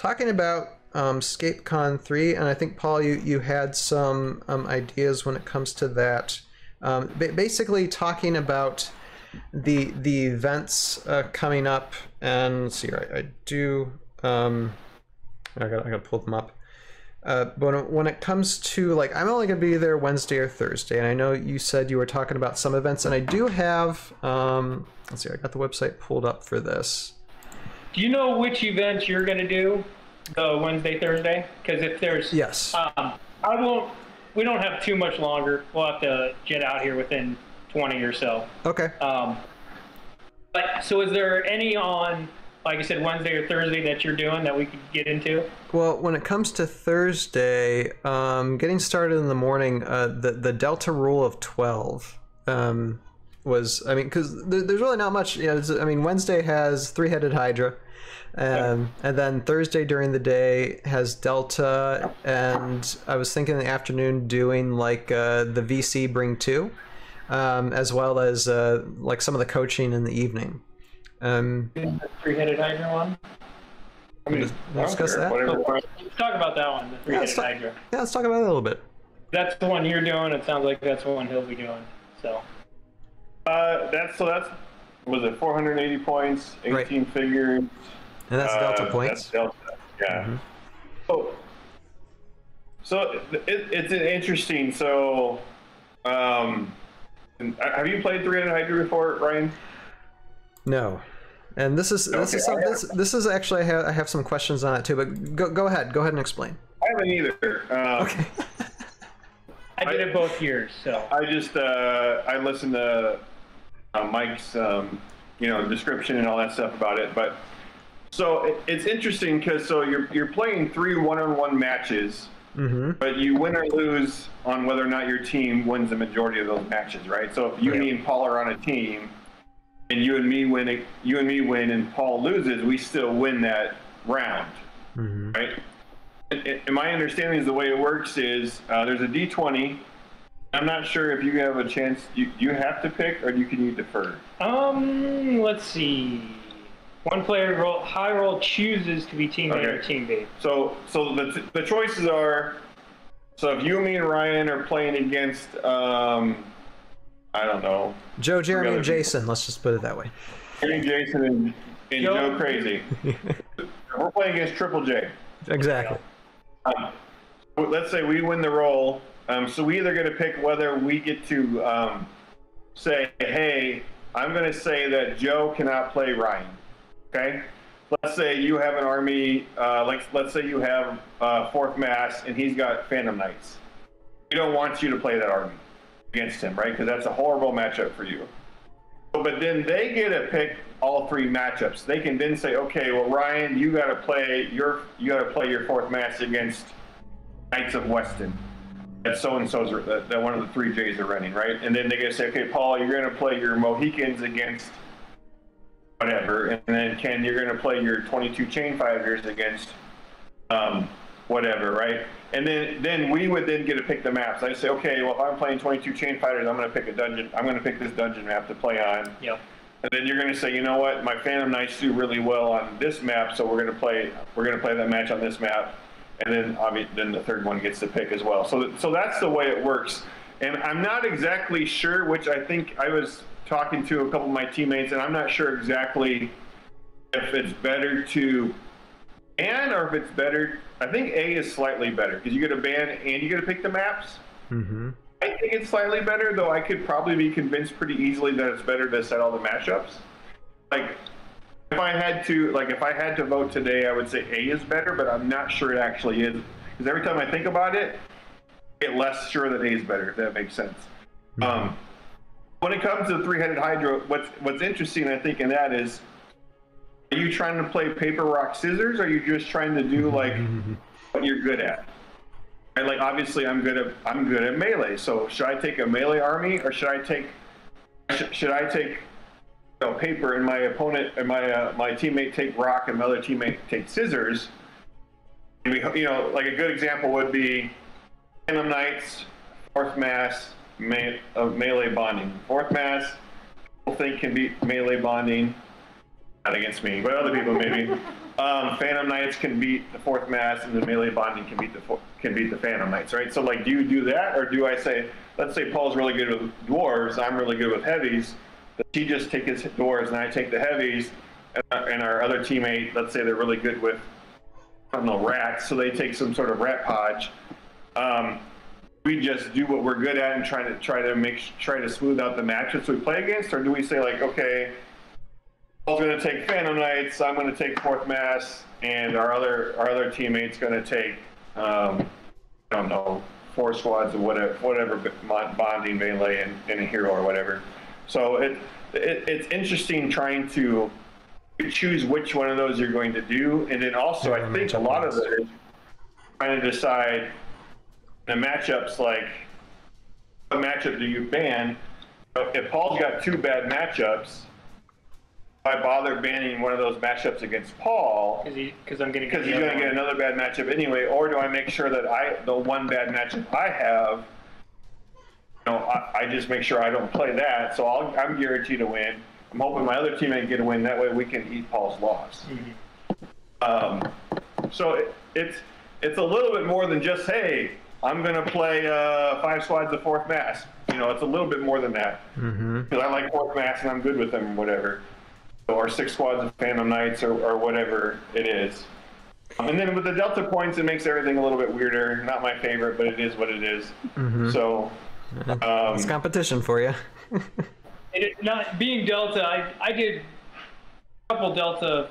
talking about ScapeCon 3, and I think, Paul, you had some ideas when it comes to that. Basically talking about the events coming up, and let's see, I do, I gotta pull them up. But when it comes to, like, I'm only gonna be there Wednesday or Thursday, and I know you said you were talking about some events, and I do have, let's see, I got the website pulled up for this. Do you know which events you're gonna do, the Wednesday, Thursday? Because if there's, yes, we don't have too much longer. We'll have to get out here within 20 or so. Okay. But so is there any on, like I said, Wednesday or Thursday that you're doing that we could get into? Well, when it comes to Thursday, getting started in the morning, the Delta rule of 12 was, I mean, because there's really not much, you know, I mean, Wednesday has three-headed Hydra, and then Thursday during the day has Delta, and I was thinking in the afternoon doing like the VC Bring 2, as well as like some of the coaching in the evening. The three-headed Hydra one? I mean, discuss that. Let's talk about that one, the three-headed Hydra. Yeah, let's talk about it a little bit. That's the one you're doing. It sounds like that's the one he'll be doing. So. That's was it 480 points, 18 right. figures. And that's Delta points. That's Delta, yeah. So it's an interesting. So, have you played three-headed Hydra before, Ryan? No, and this is actually I have some questions on it too. But go ahead and explain. I haven't either. Okay. I did it both years, so I just I listened to Mike's you know, description and all that stuff about it. But so it's interesting because so you're playing 3 one-on-one matches, but you win or lose on whether or not your team wins the majority of those matches, right? So if you and Paul are on a team, and you and me win, and Paul loses, we still win that round, right? And my understanding is the way it works is there's a D20. I'm not sure if you have a chance. You have to pick, or can you defer? Let's see. One player high roll chooses to be team A or team B. So the choices are. So if you, me, and Ryan are playing against, I don't know, Joe, Jeremy, and Jason. Let's just put it that way. Jeremy, Jason, and Joe Crazy. We're playing against Triple J. Exactly. Let's say we win the roll. So we either get to pick whether we get to say, hey, I'm going to say that Joe cannot play Ryan. Okay? Let's say you have an army, let's say you have Fourth Mass and he's got Phantom Knights. We don't want you to play that army against him, right? Because that's a horrible matchup for you. But then they get to pick all 3 matchups. They can then say, okay, well, Ryan, you got to play your Fourth Mass against Knights of Weston. That so-and-so's that one of the 3 J's are running, right? And then they get to say, okay, Paul, you're going to play your Mohicans against whatever, and then Ken, you're going to play your 22 Chain Fighters against whatever, right? And then we would then get to pick the maps. I say, okay, well, if I'm playing 22 Chain Fighters, I'm going to pick a dungeon. I'm going to pick this dungeon map to play on. Yep. And then you're going to say, you know what, my Phantom Knights do really well on this map, so we're going to play that match on this map. And then obviously, then the third one gets to pick as well. So that's the way it works. And I'm not exactly sure, which I think I was talking to a couple of my teammates, and I'm not sure exactly if it's better to ban or if it's better. I think A is slightly better because you get a ban and you get to pick the maps. I think it's slightly better, though I could probably be convinced pretty easily that it's better to set all the matchups. Like if I had to vote today, I would say A is better, but I'm not sure it actually is. Because every time I think about it, I get less sure that A is better, if that makes sense. When it comes to the three-headed Hydra, what's interesting, I think, in that is, are you trying to play paper, rock, scissors, or are you just trying to do like what you're good at? And like obviously, I'm good at melee. So should I take a melee army, or should I take paper and my opponent and my teammate take rock and my other teammate take scissors? And we, like a good example would be Phantom Knights, Fourth Mass, melee bonding. Fourth Mass, people think can be melee bonding. Not against me, but other people maybe. Phantom Knights can beat the 4th mass, and the melee bonding can beat the Phantom Knights, right? So like, do you do that, or do I say, let's say Paul's really good with dwarves, I'm really good with heavies, does he just take his dwarves and I take the heavies, and our other teammate, let's say they're really good with, I don't know, rats, so they take some sort of rat podge. We just do what we're good at and try to smooth out the matchups we play against, or do we say like, okay, Paul's going to take Phantom Knights, I'm going to take 4th mass, and our other teammate's going to take I don't know, 4 squads of whatever bonding, melee, and a hero or whatever. So it's interesting trying to choose which one of those you're going to do, and then also I think a lot of it is trying to decide the matchups, like what matchup do you ban? If Paul's got 2 bad matchups, I bother banning one of those matchups against Paul because he's going to get another bad matchup anyway, or do I make sure that the one bad matchup I have, I just make sure I don't play that, so I'm guaranteed to win. I'm hoping my other teammate get a win, that way we can eat Paul's loss. So it's a little bit more than just, hey, I'm going to play 5 squads of 4th mass. It's a little bit more than that, because I like 4th mass and I'm good with them or whatever. Or 6 squads of Phantom Knights or whatever it is. And then with the Delta points, it makes everything a little bit weirder. Not my favorite, but it is what it is. So it's competition for you. Not being Delta, I did a couple Delta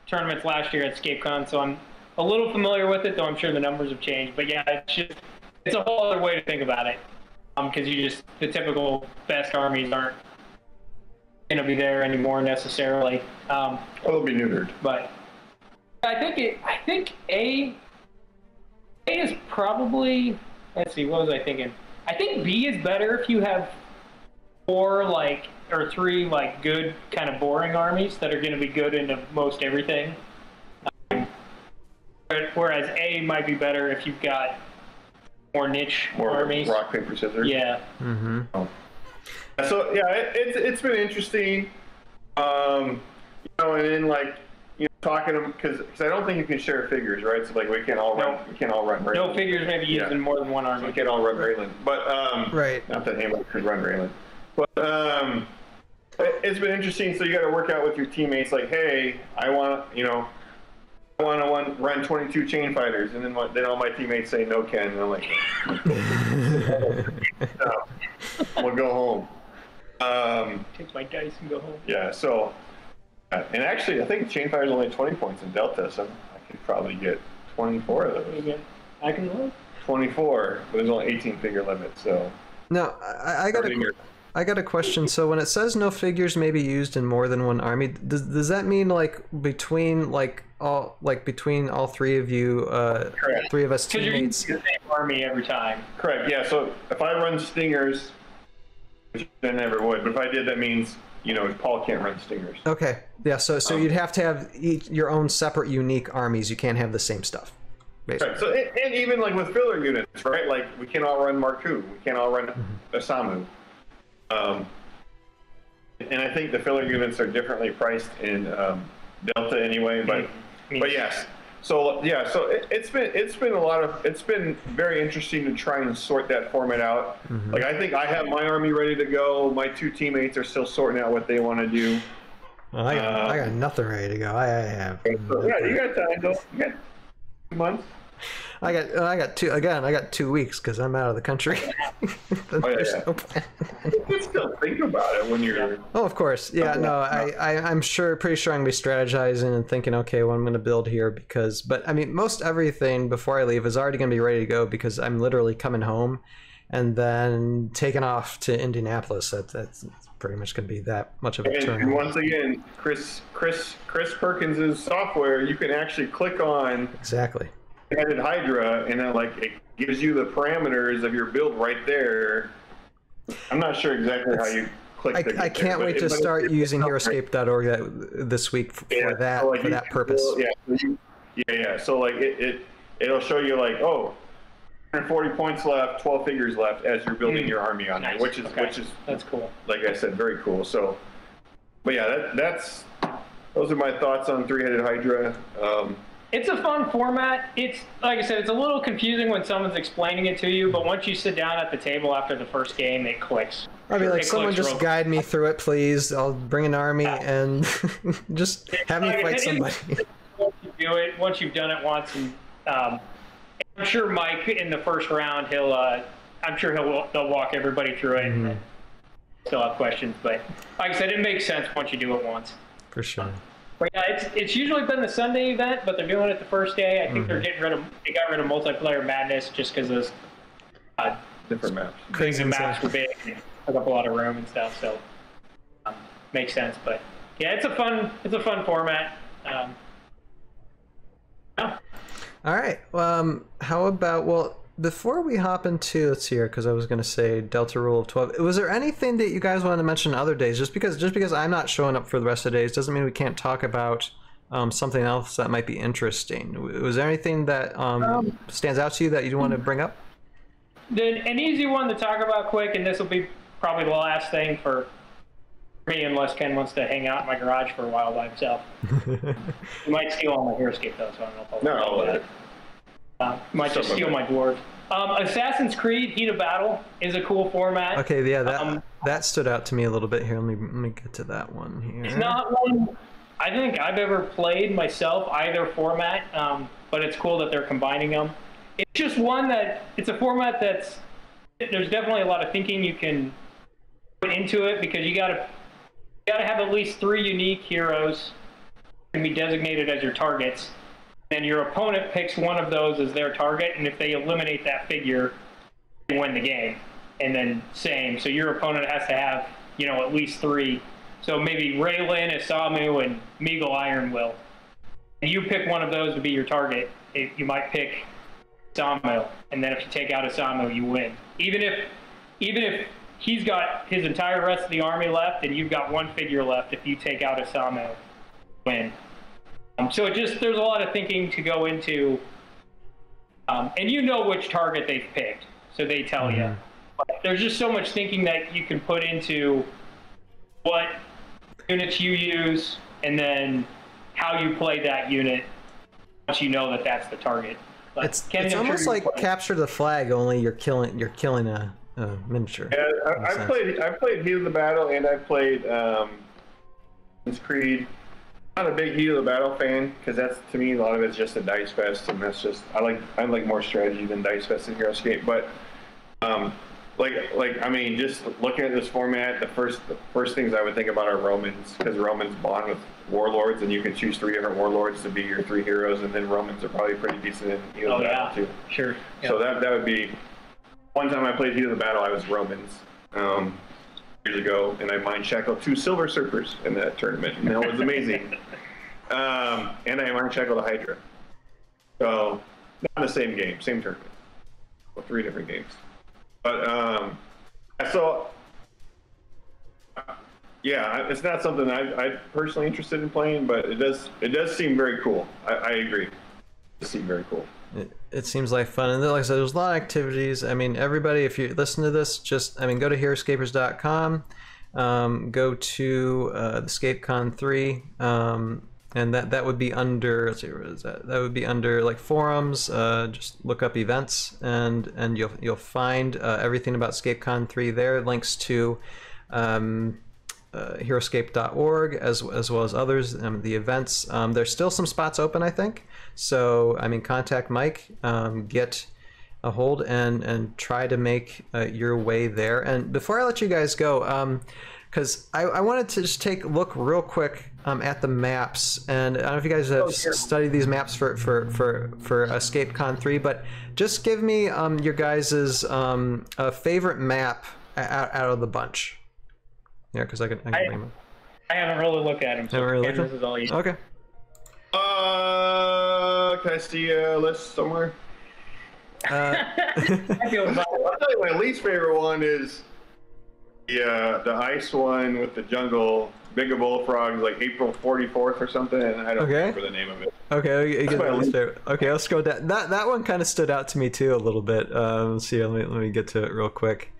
tournaments last year at ScapeCon, so I'm a little familiar with it, though I'm sure the numbers have changed. But yeah, it's a whole other way to think about it, because the typical best armies aren't going to be there anymore necessarily. They'll be neutered. But I think A is probably, let's see, what was I thinking? I think B is better if you have 4 or 3 good kind of boring armies that are going to be good into most everything. Whereas A might be better if you've got more niche armies. Rock, paper, scissors. Yeah. So yeah, it's been interesting, and then talking to them, because I don't think you can share figures, right? So we can't all run Raylan. No figures may be used in more than one army. We can't all run Raylan, but right. Not that anyone could run Raylan, but it's been interesting. So you got to work out with your teammates, like, hey, I want to run 22 chain fighters, and then all my teammates say no, Ken, and I'm like, no, we'll go home. Take my dice and go home. Yeah, so, and actually, I think chain fighters only 20 points in Delta, so I could probably get 24 of those. I can look. 24, but there's only 18 figure limit, so. Now, I got a question. So when it says no figures may be used in more than one army, does that mean between all 3 of you, 3 of us teammates? Because you're using the same army every time. Correct. Yeah. So if I run stingers, which I never would, but if I did, that means Paul can't run stingers. Okay. Yeah. So you'd have to have your own separate, unique armies. You can't have the same stuff. Basically. Right. So and even with filler units, right? We can't all run Mark II. We can't all run Osamu. And I think the filler units are differently priced in Delta anyway, but yes. So yeah, so it's been very interesting to try and sort that format out. I think I have my army ready to go. My 2 teammates are still sorting out what they want to do. Well, I got nothing ready to go. I have. So, yeah, you got time though. You got 2 months. I got 2 weeks because I'm out of the country. No plan. You can still think about it when you're. Oh, of course. Yeah. No. I'm pretty sure I'm gonna be strategizing and thinking, okay, what I'm gonna build here but I mean, most everything before I leave is already gonna be ready to go because I'm literally coming home, and then taking off to Indianapolis. That's pretty much gonna be that much of a turn. And once again, Chris Perkins's software, you can actually click on exactly. Added Hydra, and then it gives you the parameters of your build right there. I'm not sure exactly how you click. I can't wait to start using Heroscape.org this week for that purpose. Yeah. So it'll show you 140 points left, 12 figures left as you're building your army on there, which is that's cool. Like I said, very cool. So, but yeah, those are my thoughts on three-headed Hydra. It's a fun format. It's, like I said, it's a little confusing when someone's explaining it to you, but once you sit down at the table after the first game, it clicks. I'd be like, someone just guide me through it, please. I'll bring an army and just have me fight somebody. Once you do it, once you've done it once, and I'm sure Mike in the first round, they'll walk everybody through it, and still have questions. But like I said, it makes sense once you do it once. For sure. But yeah, it's usually been the Sunday event, but they're doing it the first day. I think they got rid of multiplayer madness just because those different maps. Crazy maps were big and took up a lot of room and stuff. So makes sense. But yeah, it's a fun format. Yeah. All right. How about, before we hop into, let's see here, because I was going to say Delta Rule of 12. Was there anything that you guys wanted to mention other days? Just because I'm not showing up for the rest of the days doesn't mean we can't talk about something else that might be interesting. Was there anything that stands out to you that you want to bring up? An easy one to talk about quick, and this will be probably the last thing for me, unless Ken wants to hang out in my garage for a while by himself. He might steal all my Heroscape though, so I don't know if I'll do that. Might just steal my dwarf. Assassin's Creed Heat of Battle is a cool format. Okay, yeah, that stood out to me a little bit here. Let me get to that one here. It's not one I think I've ever played myself, either format, but it's cool that they're combining them. It's just one that, it's a format there's definitely a lot of thinking you can put into it, because you gotta have at least 3 unique heroes that can be designated as your targets. And your opponent picks one of those as their target, and if they eliminate that figure, they win the game. And then same, so your opponent has to have, at least 3. So maybe Raylan, Isamu, and Meagle Ironwill. And you pick one of those to be your target. You might pick Isamu, and then if you take out Isamu, you win. Even if he's got his entire rest of the army left, and you've got 1 figure left, if you take out Isamu, win. So there's a lot of thinking to go into, and you know which target they've picked, so they tell you. But there's just so much thinking that you can put into what units you use, and then how you play that unit once you know that that's the target. But it's almost like capture the flag, only you're killing a miniature. Yeah, I've played Heat of the Battle, and I've played Assassin's Creed. Not a big Heat of the Battle fan, because that's, to me, a lot of it's just a dice fest, and that's just, I like more strategy than dice fest in Heroscape. But I mean, just looking at this format, the first things I would think about are Romans, because Romans bond with warlords, and you can choose 3 different warlords to be your 3 heroes, and then Romans are probably pretty decent in Heat of the Battle too. Sure. Yep. So that would be, one time I played Heat of the Battle, I was Romans. Years ago, and I mind shackled 2 silver surfers in that tournament, and that was amazing. And I mind shackled a Hydra. So, not the same game, same tournament. Well, 3 different games. But, yeah, it's not something I'm personally interested in playing, but it does seem very cool. I agree. It seems very cool. It seems like fun, and like I said, there's a lot of activities. I mean, everybody, if you listen to this, go to heroscapers.com, go to the ScapeCon 3, and that would be under, let's see, where is that? That would be under like forums. Just look up events, and you'll find everything about ScapeCon 3 there. Links to Heroscape.org as well as others, the events. There's still some spots open, I think. So, I mean, contact Mike, get a hold, and try to make your way there. And before I let you guys go, because I wanted to just take a look real quick at the maps, and I don't know if you guys have studied these maps for ScapeCon 3, but just give me your guys' favorite map out of the bunch. Yeah, because I haven't really looked at them. So this is all you. Okay. Can I see a list somewhere? I'll tell you my least favorite one is the ice one with the jungle, bigger bullfrogs, like April 44th or something, and I don't remember the name of it. Okay, okay, let's go down. That one kind of stood out to me too a little bit. Let's see, let me get to it real quick.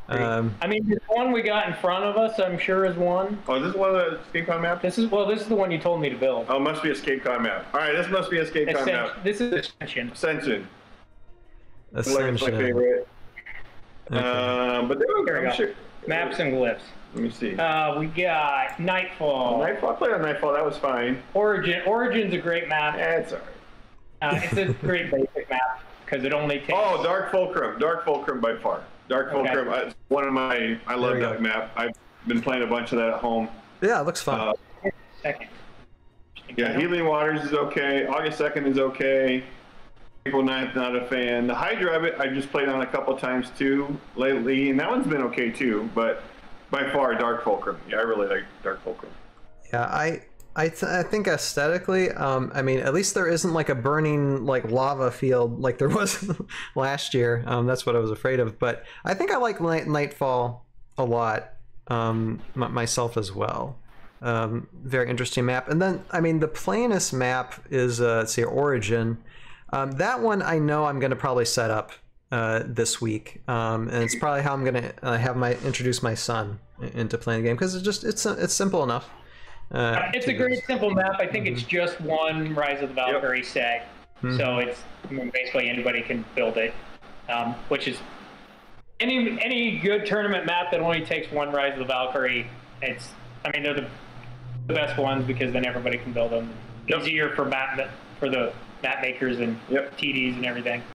I mean, one we got in front of us, I'm sure, is one. Oh, is this one of the ScapeCon maps? This is the one you told me to build. Oh, it must be a ScapeCon map. All right, this must be a ScapeCon map. This is Ascension. Ascension. Ascension. Like my favorite. Okay. But there Here we go. sure. Maps and glyphs. Let me see. We got Nightfall. Nightfall. I played on Nightfall. That was fine. Origin's a great map. That's all right. It's a great basic map because it only takes. Oh, Dark Fulcrum. Dark Fulcrum by far. Dark Fulcrum. It's one of my. I love that map. I've been playing a bunch of that at home. Yeah, it looks fun. Second. Yeah, Healing Waters is okay. August 2nd is okay. April 9th, not a fan. The Hydra of it, I've just played on a couple times too lately, and that one's been okay too. But by far, Dark Fulcrum. Yeah, I really like Dark Fulcrum. Yeah, I think aesthetically, I mean, at least there isn't like a burning like lava field like there was last year. That's what I was afraid of. But I think I like Nightfall a lot myself as well. Very interesting map. And then, I mean, the plainest map is let's see, Origin. That one I know I'm going to probably set up this week, and it's probably how I'm going to have introduce my son into playing the game, because it's simple enough. It's a great simple map. I think it's just one Rise of the Valkyrie set, so it's basically anybody can build it, which is any good tournament map that only takes one Rise of the Valkyrie. They're the best ones because then everybody can build them. Easier for the map makers and TDs and everything.